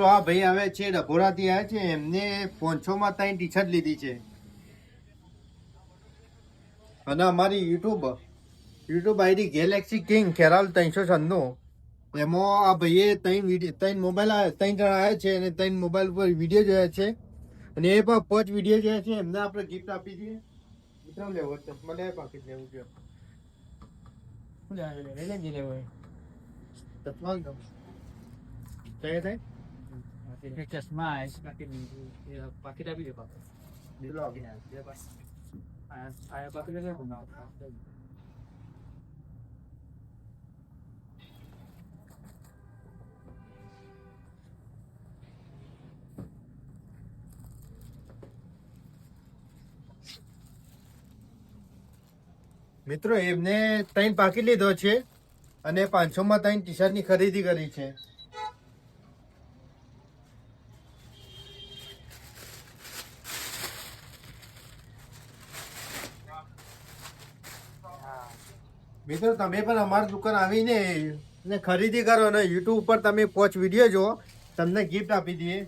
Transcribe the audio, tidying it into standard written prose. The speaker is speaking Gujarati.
તો આ ભાઈ આવે છે ડભોરાથી આવ્યા છે, એમને 500 માં 3 ટી શર્ટ લીધી છે. અને અમારી YouTube ID Galaxy king Kheral 396 એમાં આ ભાઈએ 3 મોબાઈલ 3 જણા આવ્યા છે અને 3 મોબાઈલ ઉપર વિડીયો જોયા છે અને એ પણ 5 વિડીયો જોયા છે. એમને આપણે ગિફ્ટ આપી દઈએ. મિત્રો લેવો છે મને પાકીટ લેવું છે. શું લેવું ચશ્મા થાય ચશ્મા પાકીટ આપી દે મિત્રો એમને 3 પાકીટ લીધો છે અને 500 માં 3 ટી શર્ટ ની ખરીદી કરી છે. મિત્રો તમે પણ અમારી દુકાન આવીને ખરીદી કરો અને યુટ્યુબ ઉપર તમે 5 વિડીયો જો તમને ગિફ્ટ આપી દઈએ.